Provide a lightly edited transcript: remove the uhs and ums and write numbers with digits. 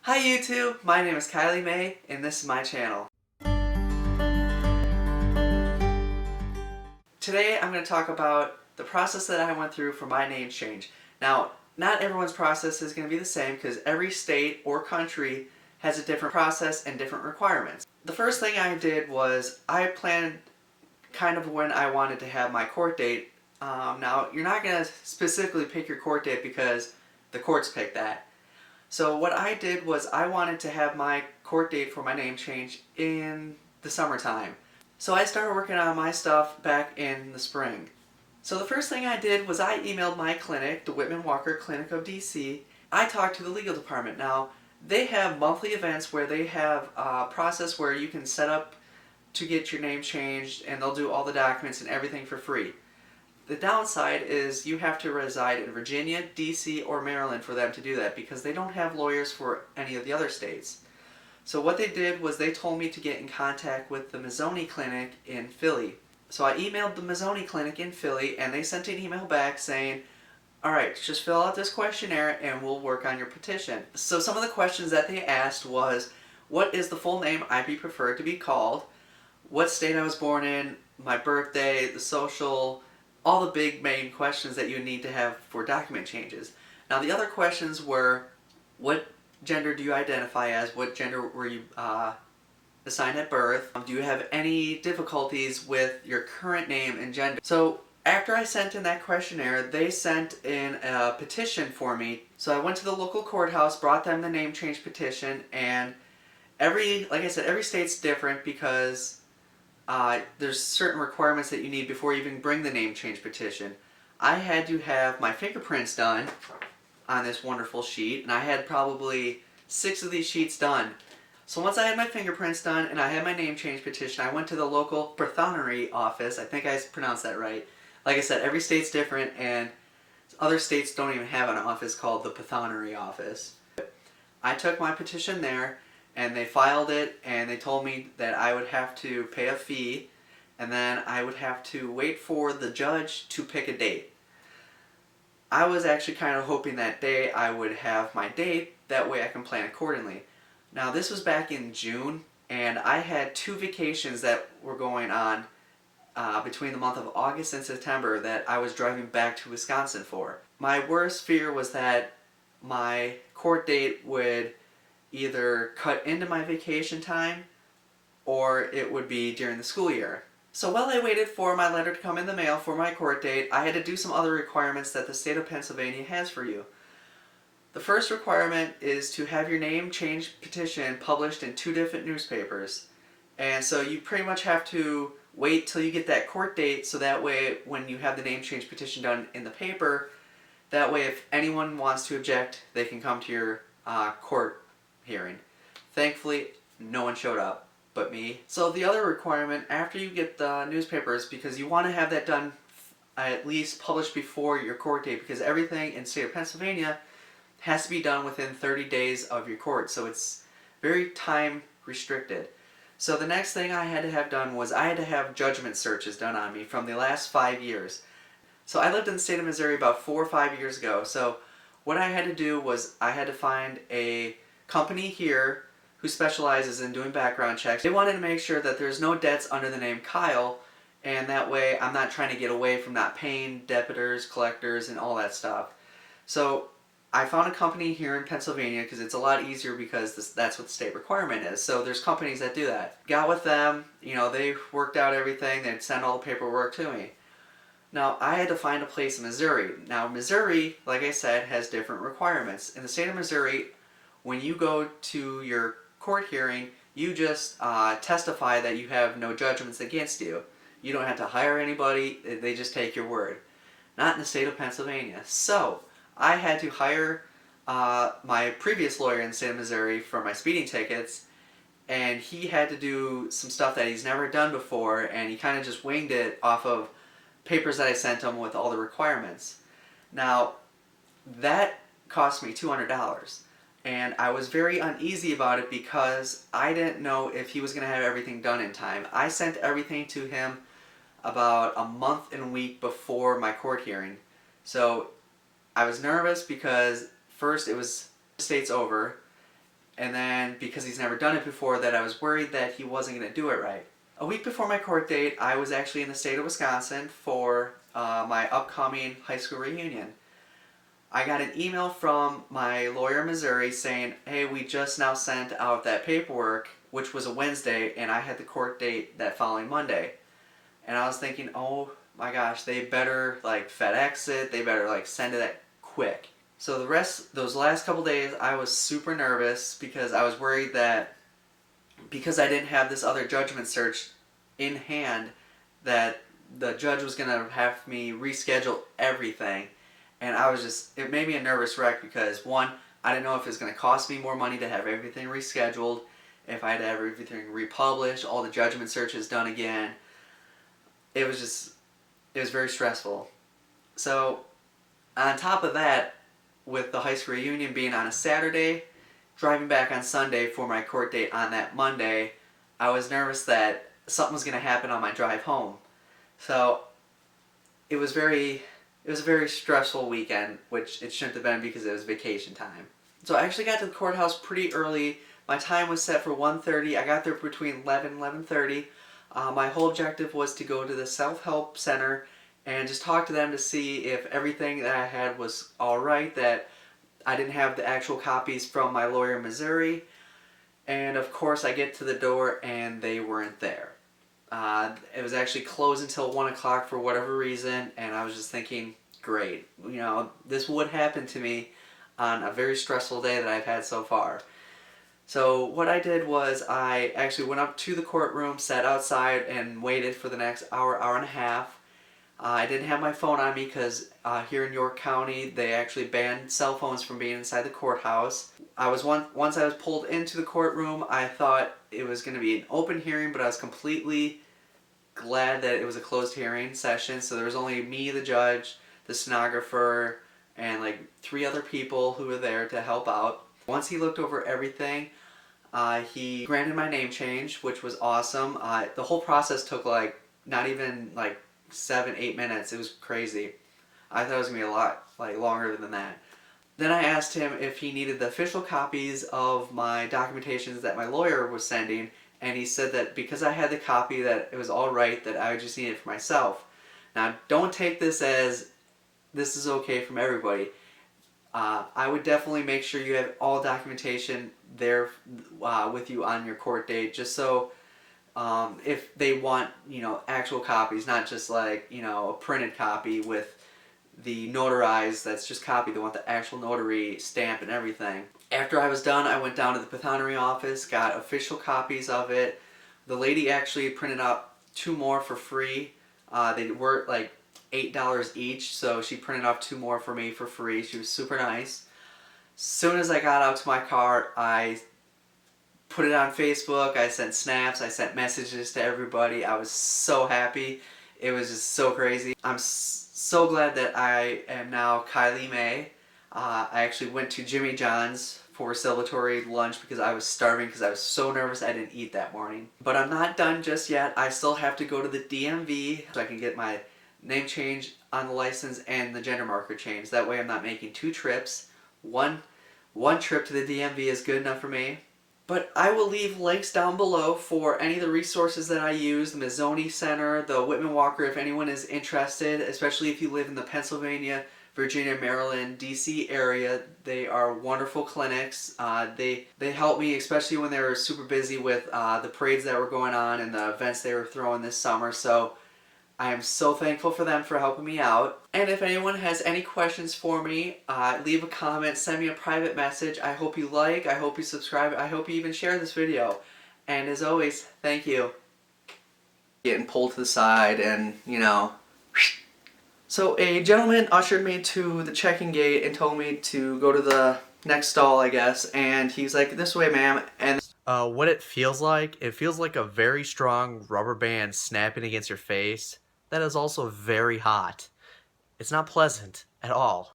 Hi YouTube, my name is Kylie Mae and this is my channel. Today I'm going to talk about the process that I went through for my name change. Now, not everyone's process is going to be the same because every state or country has a different process and different requirements. The first thing I did was I planned kind of when I wanted to have my court date. Now, you're not going to specifically pick your court date because the courts pick that. So what I did was I wanted to have my court date for my name change in the summertime. So I started working on my stuff back in the spring. So the first thing I did was I emailed my clinic, the Whitman Walker Clinic of DC. I talked to the legal department. Now, they have monthly events where they have a process where you can set up to get your name changed and they'll do all the documents and everything for free. The downside is you have to reside in Virginia, DC, or Maryland for them to do that because they don't have lawyers for any of the other states. So what they did was they told me to get in contact with the Mazzoni Clinic in Philly. So I emailed the Mazzoni Clinic in Philly and they sent an email back saying, alright, just fill out this questionnaire and we'll work on your petition. So some of the questions that they asked was, what is the full name I'd be preferred to be called, what state I was born in, my birthday, the social, all the big main questions that you need to have for document changes. Now the other questions were, what gender do you identify as? What gender were you assigned at birth? Do you have any difficulties with your current name and gender? So after I sent in that questionnaire, they sent in a petition for me. So I went to the local courthouse, brought them the name change petition, and like I said, every state's different because there's certain requirements that you need before you even bring the name change petition. I had to have my fingerprints done on this wonderful sheet, and I had probably 6 of these sheets done. So once I had my fingerprints done and I had my name change petition, I went to the local Perthonery office. I think I pronounced that right. Like I said, every state's different and other states don't even have an office called the Perthonery office. I took my petition there and they filed it and they told me that I would have to pay a fee and then I would have to wait for the judge to pick a date. I was actually kind of hoping that day I would have my date, that way I can plan accordingly. Now this was back in June and I had 2 vacations that were going on between the month of August and September that I was driving back to Wisconsin for. My worst fear was that my court date would either cut into my vacation time or it would be during the school year. So while I waited for my letter to come in the mail for my court date, I had to do some other requirements that the state of Pennsylvania has for you. The first requirement is to have your name change petition published in 2 different newspapers. And so you pretty much have to wait till you get that court date so that way when you have the name change petition done in the paper, that way if anyone wants to object, they can come to your court hearing. Thankfully, no one showed up but me. So the other requirement after you get the newspapers, because you want to have that done at least published before your court date, because everything in the state of Pennsylvania has to be done within 30 days of your court, so it's very time restricted. So the next thing I had to have done was I had to have judgment searches done on me from the last 5 years. So I lived in the state of Missouri about 4 or 5 years ago, so what I had to do was I had to find a company here who specializes in doing background checks. They wanted to make sure that there's no debts under the name Kyle, and that way I'm not trying to get away from not paying debitors, collectors, and all that stuff. So I found a company here in Pennsylvania because it's a lot easier because that's what the state requirement is. So there's companies that do that. Got with them, they worked out everything, they'd send all the paperwork to me. Now, I had to find a place in Missouri. Now, Missouri, like I said, has different requirements. In the state of Missouri, when you go to your court hearing, you just testify that you have no judgments against you. You don't have to hire anybody, they just take your word. Not in the state of Pennsylvania. So, I had to hire my previous lawyer in the state of Missouri for my speeding tickets, and he had to do some stuff that he's never done before, and he kind of just winged it off of papers that I sent him with all the requirements. Now, that cost me $200, and I was very uneasy about it because I didn't know if he was going to have everything done in time. I sent everything to him about a month and a week before my court hearing. So I was nervous because first it was states over, And then because he's never done it before, that I was worried that he wasn't going to do it right. A week before my court date, I was actually in the state of Wisconsin for my upcoming high school reunion. I got an email from my lawyer in Missouri saying, hey, we just now sent out that paperwork, which was a Wednesday, and I had the court date that following Monday. And I was thinking, oh my gosh, they better like FedEx it, they better like send it quick. So those last couple days, I was super nervous because I was worried that because I didn't have this other judgment search in hand, that the judge was going to have me reschedule everything. And it made me a nervous wreck because one, I didn't know if it was going to cost me more money to have everything rescheduled, if I had to have everything republished, all the judgment searches done again. It was very stressful. So on top of that, with the high school reunion being on a Saturday, driving back on Sunday for my court date on that Monday, I was nervous that something was going to happen on my drive home. So it was a very stressful weekend, which it shouldn't have been because it was vacation time. So I actually got to the courthouse pretty early. My time was set for 1:30. I got there between 11 and 11:30. My whole objective was to go to the self-help center and just talk to them to see if everything that I had was alright, that I didn't have the actual copies from my lawyer in Missouri. And of course I get to the door and they weren't there. It was actually closed until 1 o'clock for whatever reason, and I was just thinking, great, this would happen to me on a very stressful day that I've had so far. So what I did was I actually went up to the courtroom, sat outside, and waited for the next hour, hour and a half. I didn't have my phone on me because here in York County they actually banned cell phones from being inside the courthouse. Once I was pulled into the courtroom, I thought it was going to be an open hearing, but I was completely glad that it was a closed hearing session. So there was only me, the judge, the stenographer, and like 3 other people who were there to help out. Once he looked over everything, he granted my name change, which was awesome. The whole process took not even 7-8 minutes. It was crazy. I thought it was going to be a lot longer than that. Then I asked him if he needed the official copies of my documentations that my lawyer was sending, and he said that because I had the copy that it was all right, that I would just need it for myself. Now don't take this as this is okay from everybody. I would definitely make sure you have all documentation there with you on your court date, just so if they want, actual copies, not just a printed copy with the notarized, that's just copy. They want the actual notary stamp and everything. After I was done, I went down to the Pathonnery office, got official copies of it. The lady actually printed out 2 more for free. They were $8 each, so she printed off 2 more for me for free. She was super nice. As soon as I got out to my car, I put it on Facebook, I sent snaps, I sent messages to everybody. I was so happy. It was just so crazy. I'm so glad that I am now Kylie Mae. I actually went to Jimmy John's for celebratory lunch because I was starving, because I was so nervous I didn't eat that morning. But I'm not done just yet. I still have to go to the DMV so I can get my name change on the license and the gender marker change. That way I'm not making 2 trips. One trip to the DMV is good enough for me. But I will leave links down below for any of the resources that I use, the Mazzoni Center, the Whitman Walker, if anyone is interested, especially if you live in the Pennsylvania, Virginia, Maryland, DC area. They are wonderful clinics. They helped me, especially when they were super busy with the parades that were going on and the events they were throwing this summer. So I am so thankful for them for helping me out. And if anyone has any questions for me, leave a comment, send me a private message. I hope you I hope you subscribe, I hope you even share this video. And as always, thank you. Getting pulled to the side and, So a gentleman ushered me to the check-in gate and told me to go to the next stall, I guess. And he's like, this way, ma'am. And what it feels like a very strong rubber band snapping against your face that is also very hot. It's not pleasant at all.